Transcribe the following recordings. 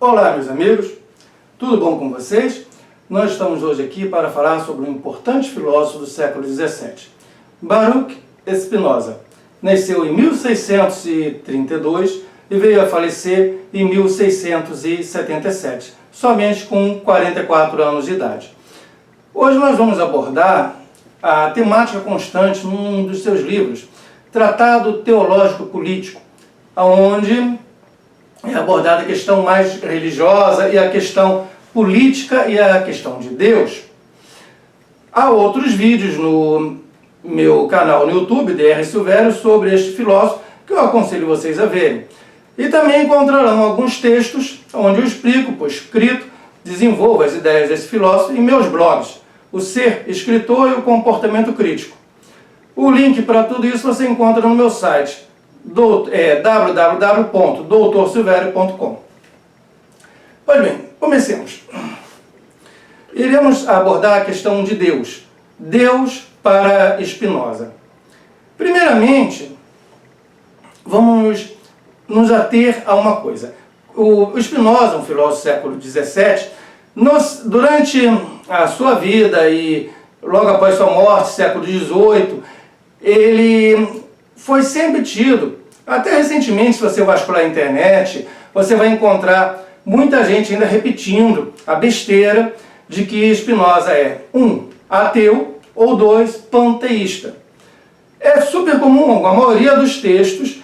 Olá, meus amigos, tudo bom com vocês? Nós estamos hoje aqui para falar sobre um importante filósofo do século XVII. Baruch Spinoza nasceu em 1632 e veio a falecer em 1677, somente com 44 anos de idade. Hoje nós vamos abordar a temática constante num dos seus livros, Tratado Teológico Político, onde é abordada a questão mais religiosa e a questão política e a questão de Deus. Há outros vídeos no meu canal no YouTube, DR Silvério, sobre este filósofo, que eu aconselho vocês a verem. E também encontrarão alguns textos onde eu explico, por escrito, desenvolvo as ideias desse filósofo em meus blogs, O Ser Escritor e o Comportamento Crítico. O link para tudo isso você encontra no meu site, www.doutorsilverio.com. Pois bem, comecemos. Iremos abordar a questão de Deus. Deus para Spinoza. Primeiramente, vamos nos ater a uma coisa. O Spinoza, um filósofo do século XVII, durante a sua vida e logo após sua morte, século XVIII, ele foi sempre tido, até recentemente, se você vasculhar a internet, você vai encontrar muita gente ainda repetindo a besteira de que Spinoza é 1. Ateu ou 2. Panteísta. É super comum, a maioria dos textos,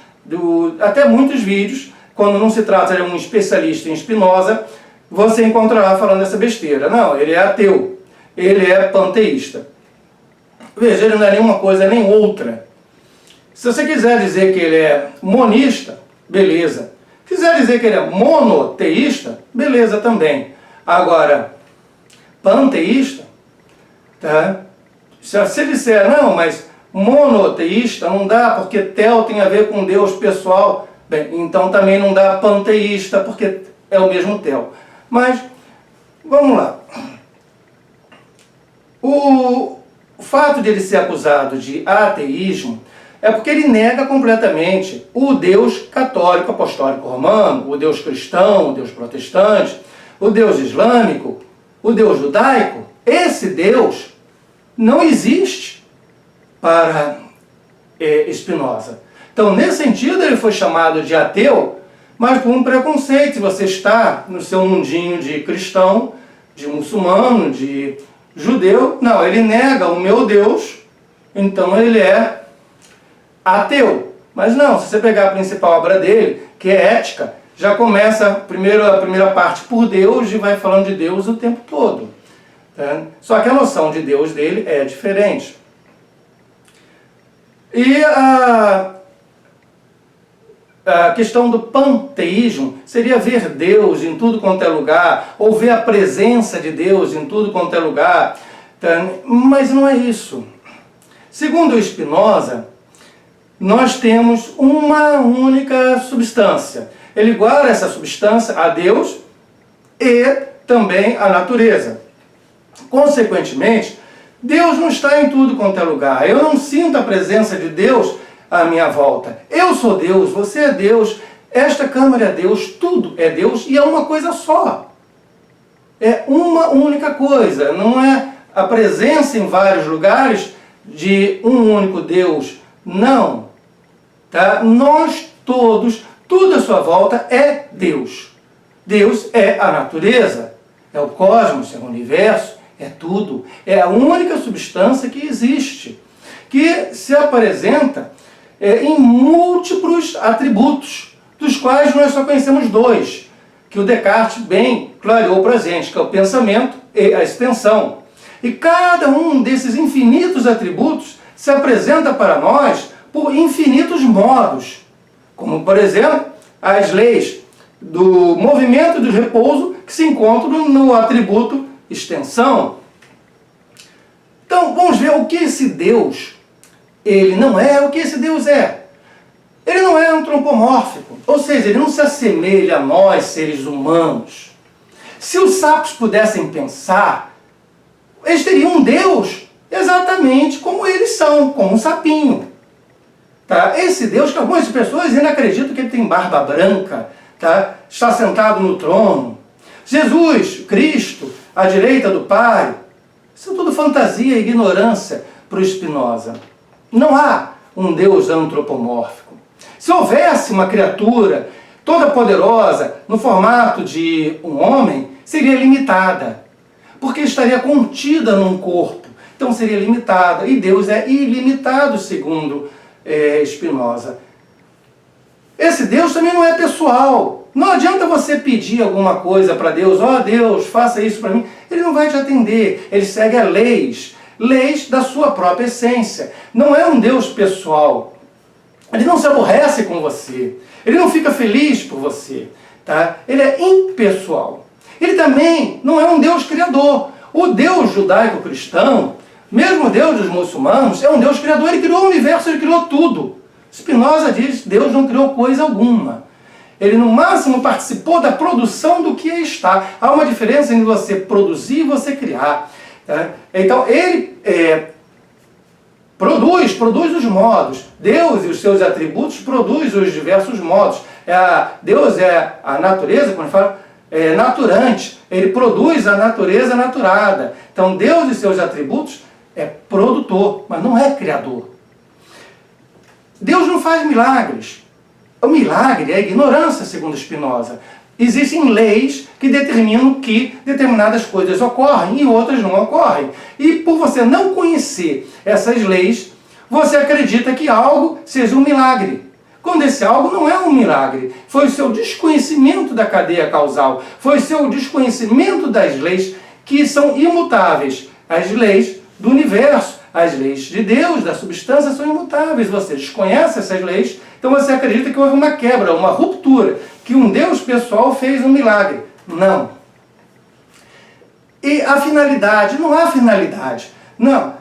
até muitos vídeos, quando não se trata de um especialista em Spinoza, você encontrará falando essa besteira. Não, ele é ateu, ele é panteísta. Veja, ele não é nenhuma coisa nem outra. Se você quiser dizer que ele é monista, beleza. Quiser dizer que ele é monoteísta, beleza também. Agora, panteísta, tá? Se você disser, não, mas monoteísta não dá porque tel tem a ver com Deus pessoal, bem, então também não dá panteísta porque é o mesmo tel. Mas, vamos lá. O fato de ele ser acusado de ateísmo é porque ele nega completamente o Deus católico apostólico romano, o Deus cristão, o Deus protestante, o Deus islâmico, o Deus judaico. Esse Deus não existe para Spinoza. Então, nesse sentido, ele foi chamado de ateu, mas por um preconceito. Se você está no seu mundinho de cristão, de muçulmano, de judeu, não, ele nega o meu Deus, então ele é ateu. Mas não, se você pegar a principal obra dele, que é Ética, já começa a primeira parte por Deus e vai falando de Deus o tempo todo. Tá? Só que a noção de Deus dele é diferente. E a questão do panteísmo seria ver Deus em tudo quanto é lugar, ou ver a presença de Deus em tudo quanto é lugar. Tá? Mas não é isso. Segundo Spinoza, nós temos uma única substância. Ele iguala essa substância a Deus e também à natureza. Consequentemente, Deus não está em tudo quanto é lugar. Eu não sinto a presença de Deus à minha volta. Eu sou Deus, você é Deus, esta câmara é Deus, tudo é Deus e é uma coisa só. É uma única coisa, não é a presença em vários lugares de um único Deus. Não. Tá? Nós todos, tudo à sua volta é Deus. Deus é a natureza, é o cosmos, é o universo, é tudo. É a única substância que existe, que se apresenta em múltiplos atributos, dos quais nós só conhecemos 2, que o Descartes bem clareou para a gente, que é o pensamento e a extensão. E cada um desses infinitos atributos se apresenta para nós por infinitos modos, como, por exemplo, as leis do movimento e do repouso que se encontram no atributo extensão. Então, vamos ver o que esse Deus, ele não é, o que esse Deus é. Ele não é antropomórfico, ou seja, ele não se assemelha a nós, seres humanos. Se os sapos pudessem pensar, eles teriam um Deus exatamente como eles são, como um sapinho. Tá? Esse Deus, que algumas pessoas ainda acreditam que ele tem barba branca, tá? Está sentado no trono. Jesus, Cristo, à direita do Pai. Isso é tudo fantasia e ignorância para o Spinoza. Não há um Deus antropomórfico. Se houvesse uma criatura toda poderosa no formato de um homem, seria limitada, porque estaria contida num corpo. Então seria limitada. E Deus é ilimitado, segundo Spinoza. Esse Deus também não é pessoal. Não adianta você pedir alguma coisa para Deus. Ó, Deus, faça isso para mim. Ele não vai te atender. Ele segue as leis da sua própria essência. Não é um Deus pessoal. Ele não se aborrece com você. Ele não fica feliz por você. Tá? Ele é impessoal. Ele também não é um Deus criador. O Deus judaico-cristão, mesmo o Deus dos muçulmanos, é um Deus criador. Ele criou o universo, ele criou tudo. Spinoza diz que Deus não criou coisa alguma. Ele, no máximo, participou da produção do que está. Há uma diferença entre você produzir e você criar. Tá? Então, ele produz os modos. Deus e os seus atributos produzem os diversos modos. Deus é a natureza, quando fala, naturante. Ele produz a natureza naturada. Então, Deus e seus atributos é produtor, mas não é criador. Deus não faz milagres. O milagre é a ignorância, segundo Spinoza. Existem leis que determinam que determinadas coisas ocorrem e outras não ocorrem. E por você não conhecer essas leis, você acredita que algo seja um milagre. Quando esse algo não é um milagre. Foi o seu desconhecimento da cadeia causal. Foi o seu desconhecimento das leis que são imutáveis. As leis do universo, as leis de Deus, da substância, são imutáveis. Você desconhece essas leis, então você acredita que houve uma quebra, uma ruptura, que um Deus pessoal fez um milagre. Não. E a finalidade? Não há finalidade. Não.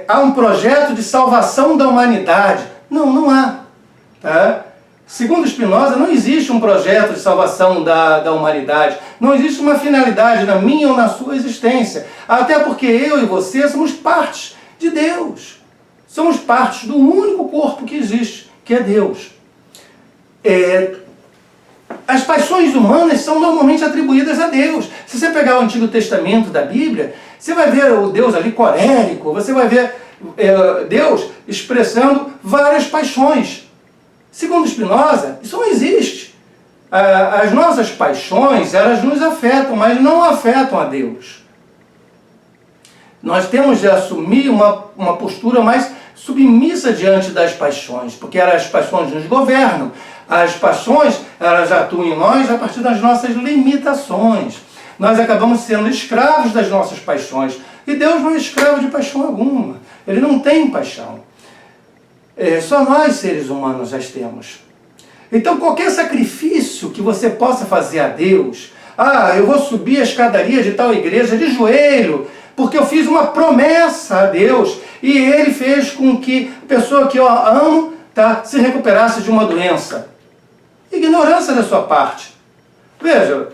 Há um projeto de salvação da humanidade. Não, não há. Tá? Segundo Spinoza, não existe um projeto de salvação da humanidade. Não existe uma finalidade na minha ou na sua existência. Até porque eu e você somos partes de Deus. Somos partes do único corpo que existe, que é Deus. As paixões humanas são normalmente atribuídas a Deus. Se você pegar o Antigo Testamento da Bíblia, você vai ver o Deus ali colérico, você vai ver Deus expressando várias paixões. Segundo Spinoza, isso não existe. As nossas paixões, elas nos afetam, mas não afetam a Deus. Nós temos de assumir uma postura mais submissa diante das paixões, porque as paixões nos governam. As paixões, elas atuam em nós a partir das nossas limitações. Nós acabamos sendo escravos das nossas paixões. E Deus não é escravo de paixão alguma. Ele não tem paixão. Só nós, seres humanos, as temos. Então, qualquer sacrifício que você possa fazer a Deus, eu vou subir a escadaria de tal igreja de joelho, porque eu fiz uma promessa a Deus, e Ele fez com que a pessoa que eu amo se recuperasse de uma doença. Ignorância da sua parte. Veja,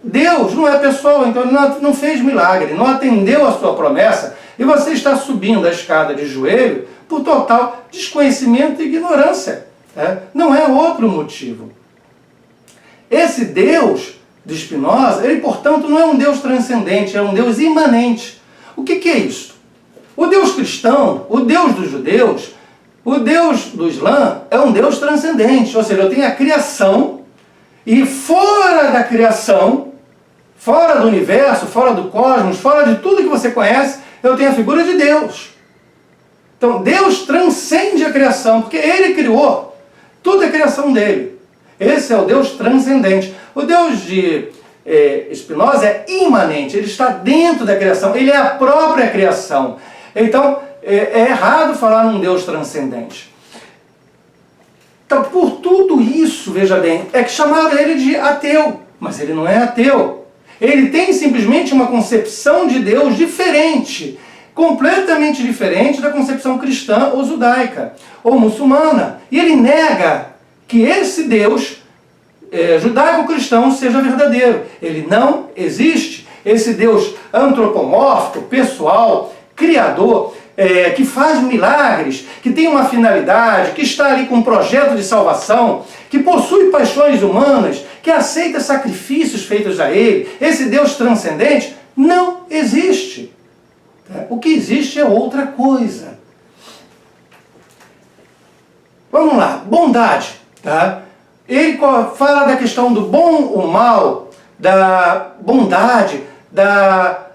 Deus não é pessoal, então Ele não fez milagre, não atendeu a sua promessa, e você está subindo a escada de joelho por total desconhecimento e ignorância. Não é outro motivo. Esse Deus de Spinoza, ele, portanto, não é um Deus transcendente, é um Deus imanente. O que é isso? O Deus cristão, o Deus dos judeus, o Deus do Islã é um Deus transcendente, ou seja, eu tenho a criação, e fora da criação, fora do universo, fora do cosmos, fora de tudo que você conhece, eu tenho a figura de Deus. Então, Deus transcende a criação, porque Ele criou. Tudo é criação dele. Esse é o Deus transcendente. O Deus de Spinoza é imanente, ele está dentro da criação, ele é a própria criação. Então, é errado falar num Deus transcendente. Então, por tudo isso, veja bem, é que chamaram ele de ateu. Mas ele não é ateu. Ele tem simplesmente uma concepção de Deus diferente, completamente diferente da concepção cristã ou judaica, ou muçulmana. E ele nega que esse Deus judaico-cristão seja verdadeiro. Ele não existe. Esse Deus antropomórfico, pessoal, criador, que faz milagres, que tem uma finalidade, que está ali com um projeto de salvação, que possui paixões humanas, que aceita sacrifícios feitos a Ele, esse Deus transcendente, não existe. O que existe é outra coisa. Vamos lá, bondade. Tá? Ele fala da questão do bom ou mal, da bondade, da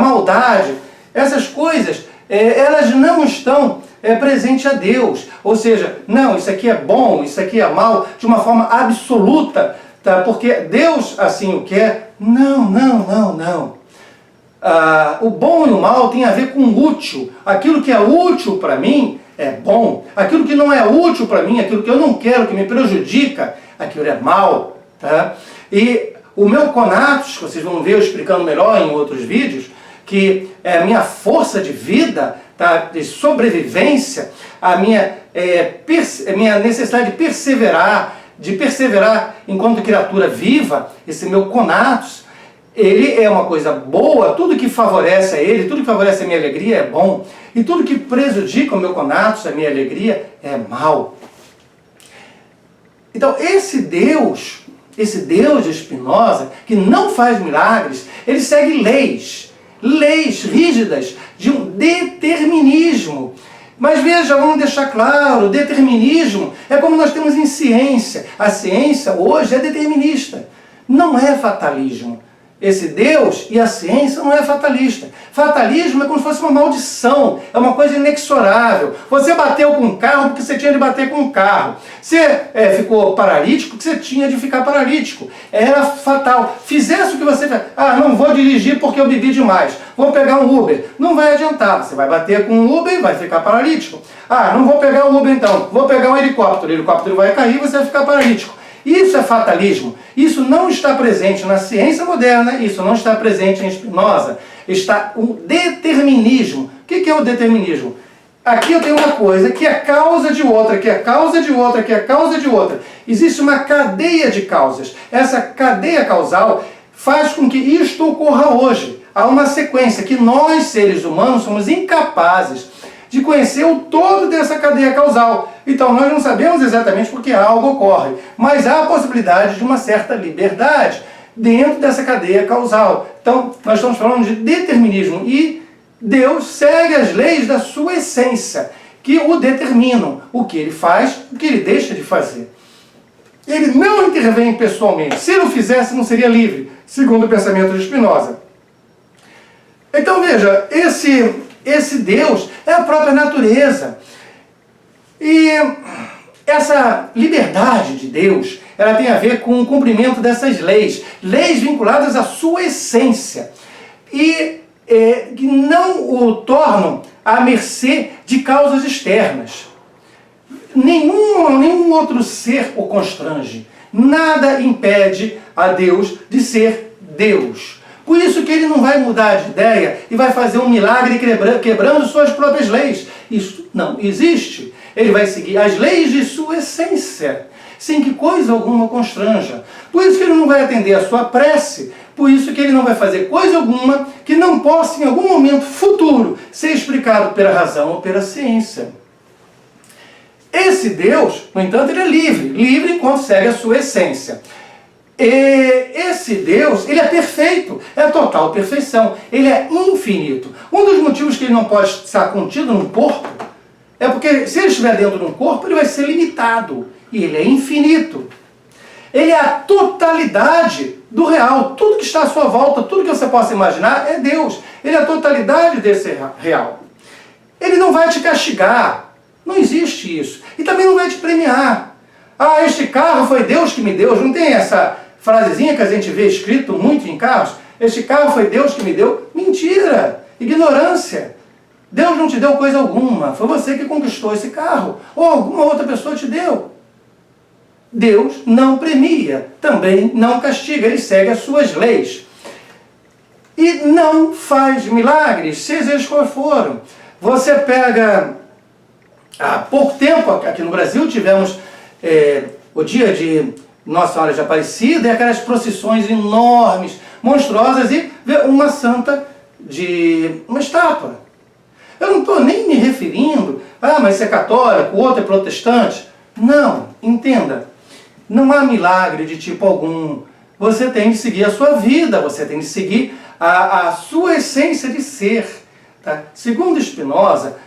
maldade. Essas coisas, elas não estão presentes a Deus. Ou seja, não, isso aqui é bom, isso aqui é mal, de uma forma absoluta, tá? Porque Deus assim o quer. Não. O bom e o mal tem a ver com o útil. Aquilo que é útil para mim é bom. Aquilo que não é útil para mim, aquilo que eu não quero, que me prejudica, aquilo é mal. Tá? E o meu conatos, que vocês vão ver eu explicando melhor em outros vídeos, que é a minha força de vida, tá? De sobrevivência, a minha necessidade de perseverar enquanto criatura viva, esse meu conatos, ele é uma coisa boa, tudo que favorece a ele, tudo que favorece a minha alegria é bom, e tudo que prejudica o meu conatos, a minha alegria, é mal. Então, esse Deus de Spinoza, que não faz milagres, ele segue leis rígidas de um determinismo. Mas veja, vamos deixar claro, determinismo é como nós temos em ciência. A ciência hoje é determinista, não é fatalismo. Esse Deus e a ciência não é fatalista. Fatalismo é como se fosse uma maldição, é uma coisa inexorável. Você bateu com um carro porque você tinha de bater com um carro. Você ficou paralítico porque você tinha de ficar paralítico. Era fatal. Fizesse o que você fez. Não vou dirigir porque eu bebi demais. Vou pegar um Uber. Não vai adiantar. Você vai bater com um Uber e vai ficar paralítico. Não vou pegar o Uber então. Vou pegar um helicóptero. O helicóptero vai cair e você vai ficar paralítico. Isso é fatalismo. Isso não está presente na ciência moderna, isso não está presente em Spinoza. Está o determinismo. O que é o determinismo? Aqui eu tenho uma coisa que é causa de outra, que é causa de outra, que é causa de outra. Existe uma cadeia de causas. Essa cadeia causal faz com que isto ocorra hoje. Há uma sequência que nós, seres humanos, somos incapazes de conhecer o todo dessa cadeia causal. Então nós não sabemos exatamente porque algo ocorre, mas há a possibilidade de uma certa liberdade dentro dessa cadeia causal. Então nós estamos falando de determinismo e Deus segue as leis da sua essência, que o determinam, o que ele faz, o que ele deixa de fazer. Ele não intervém pessoalmente. Se ele o fizesse, não seria livre, segundo o pensamento de Spinoza. Então veja, esse Deus é a própria natureza. E essa liberdade de Deus, ela tem a ver com o cumprimento dessas leis vinculadas à sua essência, e que não o tornam à mercê de causas externas. Nenhum outro ser o constrange. Nada impede a Deus de ser Deus. Por isso que ele não vai mudar de ideia e vai fazer um milagre quebrando suas próprias leis. Isso não existe. Ele vai seguir as leis de sua essência, sem que coisa alguma o constranja. Por isso que ele não vai atender a sua prece, por isso que ele não vai fazer coisa alguma que não possa, em algum momento futuro, ser explicado pela razão ou pela ciência. Esse Deus, no entanto, ele é livre enquanto segue a sua essência. E esse Deus, ele é perfeito, é a total perfeição, ele é infinito. Um dos motivos que ele não pode estar contido num corpo é porque se ele estiver dentro de um corpo, ele vai ser limitado, e ele é infinito. Ele é a totalidade do real, tudo que está à sua volta, tudo que você possa imaginar é Deus. Ele é a totalidade desse real. Ele não vai te castigar, não existe isso. E também não vai te premiar. Este carro foi Deus que me deu. Não tem essa frasezinha que a gente vê escrito muito em carros? Este carro foi Deus que me deu. Mentira! Ignorância! Deus não te deu coisa alguma. Foi você que conquistou esse carro. Ou alguma outra pessoa te deu. Deus não premia, também não castiga. Ele segue as suas leis. E não faz milagres, seja eles quais foram. Você pega... Há pouco tempo, aqui no Brasil, tivemos o dia de Nossa Senhora de Aparecida e aquelas procissões enormes, monstruosas, e uma santa de uma estátua. Eu não estou nem me referindo, mas você é católico, o outro é protestante. Não, entenda, não há milagre de tipo algum. Você tem de seguir a sua vida, você tem de seguir a sua essência de ser. Tá? Segundo Spinoza,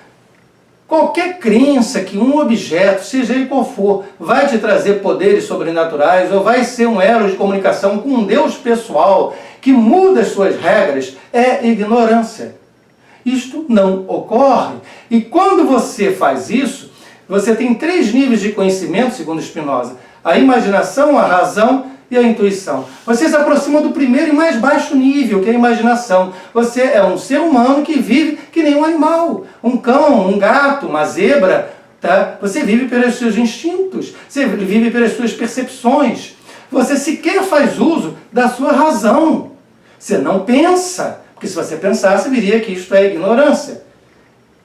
qualquer crença que um objeto, seja ele qual for, vai te trazer poderes sobrenaturais ou vai ser um elo de comunicação com um Deus pessoal que muda as suas regras, é ignorância. Isto não ocorre. E quando você faz isso, você tem 3 níveis de conhecimento, segundo Spinoza: a imaginação, a razão e a intuição. Você se aproxima do primeiro e mais baixo nível, que é a imaginação. Você é um ser humano que vive que nem um animal. Um cão, um gato, uma zebra. Tá? Você vive pelos seus instintos. Você vive pelas suas percepções. Você sequer faz uso da sua razão. Você não pensa. Porque se você pensasse, viria que isto é ignorância.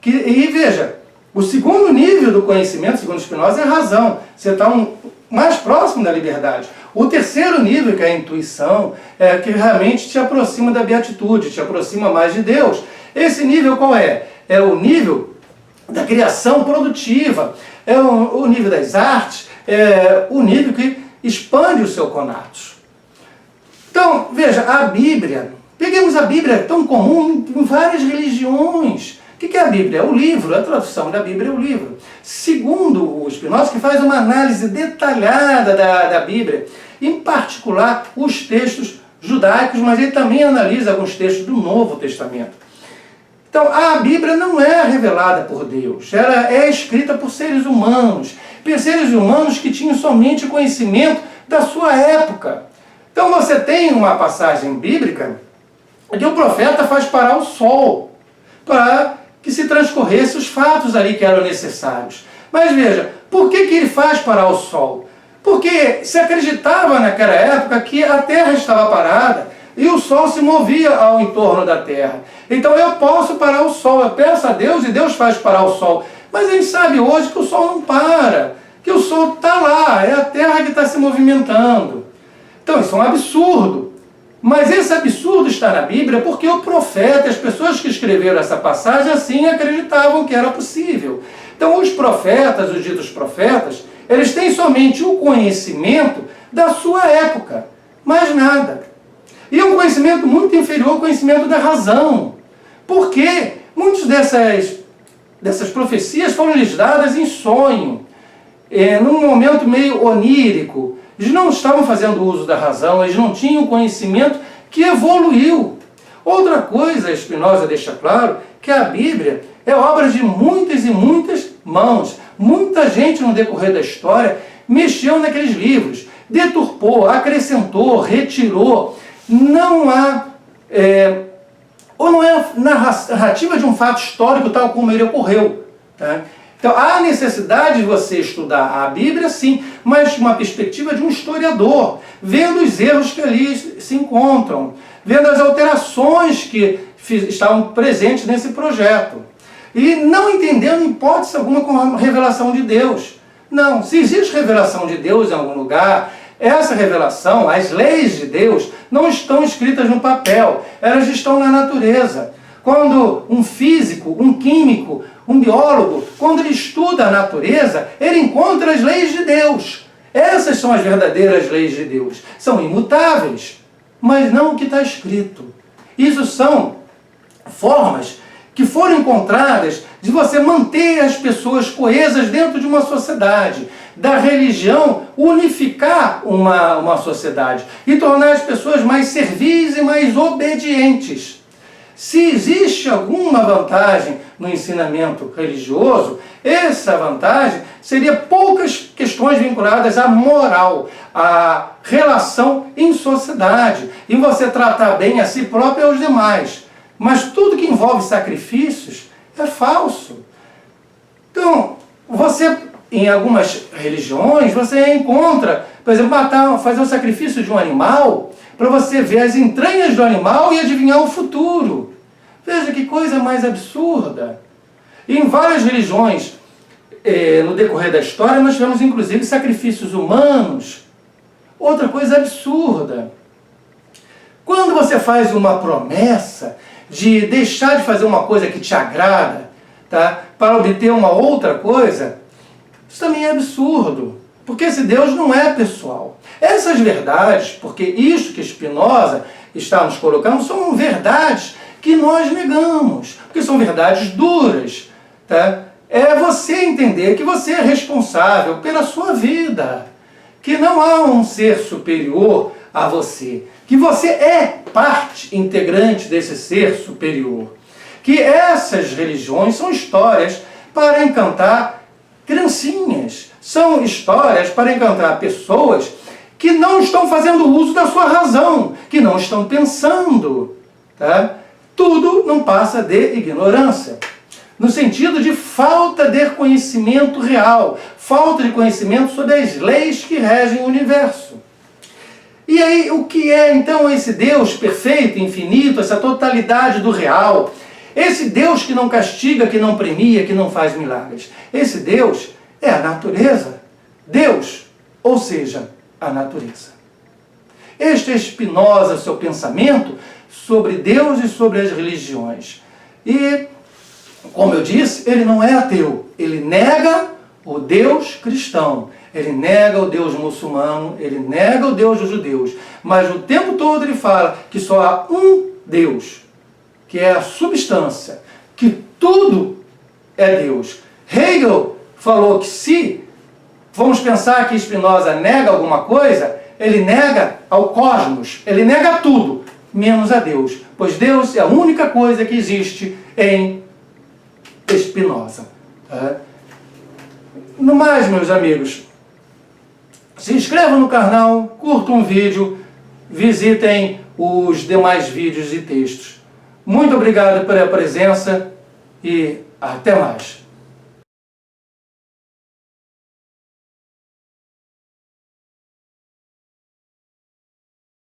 E veja, o segundo nível do conhecimento, segundo Spinoza, é a razão. Você está mais próximo da liberdade. O terceiro nível, que é a intuição, é que realmente te aproxima da beatitude, te aproxima mais de Deus. Esse nível qual é? É o nível da criação produtiva, é o nível das artes, é o nível que expande o seu conatos. Então, veja, a Bíblia, peguemos a Bíblia, tão comum em várias religiões. O que é a Bíblia? É o livro, a tradução da Bíblia é o livro. Segundo o Spinoza, que faz uma análise detalhada da Bíblia, em particular os textos judaicos, mas ele também analisa alguns textos do Novo Testamento. Então, a Bíblia não é revelada por Deus, ela é escrita por seres humanos que tinham somente conhecimento da sua época. Então, você tem uma passagem bíblica que o profeta faz parar o sol, para que se transcorresse os fatos ali que eram necessários. Mas veja, por que ele faz parar o sol? Porque se acreditava naquela época que a Terra estava parada e o Sol se movia ao entorno da Terra. Então eu posso parar o Sol, eu peço a Deus e Deus faz parar o Sol. Mas a gente sabe hoje que o Sol não para, que o Sol está lá, é a Terra que está se movimentando. Então isso é um absurdo. Mas esse absurdo está na Bíblia porque o profeta, as pessoas que escreveram essa passagem assim acreditavam que era possível. Então os profetas, os ditos profetas, eles têm somente o conhecimento da sua época, mais nada. E é um conhecimento muito inferior ao conhecimento da razão. Porque muitas dessas profecias foram lhes dadas em sonho, num momento meio onírico. Eles não estavam fazendo uso da razão, eles não tinham conhecimento que evoluiu. Outra coisa, Spinoza deixa claro, que a Bíblia é obra de muitas e muitas mãos. Muita gente no decorrer da história mexeu naqueles livros, deturpou, acrescentou, retirou. Não há, ou não é narrativa de um fato histórico tal como ele ocorreu. Tá? Então, há necessidade de você estudar a Bíblia, sim, mas de uma perspectiva de um historiador, vendo os erros que ali se encontram, vendo as alterações que estavam presentes nesse projeto. E não entendendo, em hipótese alguma, com a revelação de Deus. Não, se existe revelação de Deus em algum lugar, essa revelação, as leis de Deus, não estão escritas no papel, elas estão na natureza. Quando um físico, um químico, um biólogo, quando ele estuda a natureza, ele encontra as leis de Deus. Essas são as verdadeiras leis de Deus. São imutáveis, mas não o que está escrito. Isso são formas que foram encontradas de você manter as pessoas coesas dentro de uma sociedade, da religião unificar uma sociedade e tornar as pessoas mais servis e mais obedientes. Se existe alguma vantagem no ensinamento religioso, essa vantagem seria poucas questões vinculadas à moral, à relação em sociedade, em você tratar bem a si próprio e aos demais. Mas tudo que envolve sacrifícios é falso. Então, você, em algumas religiões, você encontra, por exemplo, fazer o sacrifício de um animal para você ver as entranhas do animal e adivinhar o futuro. Veja que coisa mais absurda. E em várias religiões, no decorrer da história, nós tivemos inclusive sacrifícios humanos. Outra coisa absurda. Quando você faz uma promessa de deixar de fazer uma coisa que te agrada, tá? Para obter uma outra coisa, isso também é absurdo, porque esse Deus não é pessoal. Essas verdades, porque isso que Spinoza está nos colocando, são verdades que nós negamos, porque são verdades duras, tá? É você entender que você é responsável pela sua vida, que não há um ser superior a você, que você é parte integrante desse ser superior, que essas religiões são histórias para encantar criancinhas, são histórias para encantar pessoas que não estão fazendo uso da sua razão, que não estão pensando, tá? Tudo não passa de ignorância, no sentido de falta de conhecimento real, falta de conhecimento sobre as leis que regem o universo. E aí, o que é então esse Deus perfeito, infinito, essa totalidade do real? Esse Deus que não castiga, que não premia, que não faz milagres. Esse Deus é a natureza. Deus, ou seja, a natureza. Este é Spinoza, seu pensamento sobre Deus e sobre as religiões. E, como eu disse, ele não é ateu. Ele nega o Deus cristão. Ele nega o Deus muçulmano, ele nega o Deus dos judeus. Mas o tempo todo ele fala que só há um Deus, que é a substância, que tudo é Deus. Hegel falou que se vamos pensar que Spinoza nega alguma coisa, ele nega ao cosmos, ele nega tudo, menos a Deus. Pois Deus é a única coisa que existe em Spinoza. Tá? No mais, meus amigos, se inscrevam no canal, curtam o vídeo, visitem os demais vídeos e textos. Muito obrigado pela presença e até mais.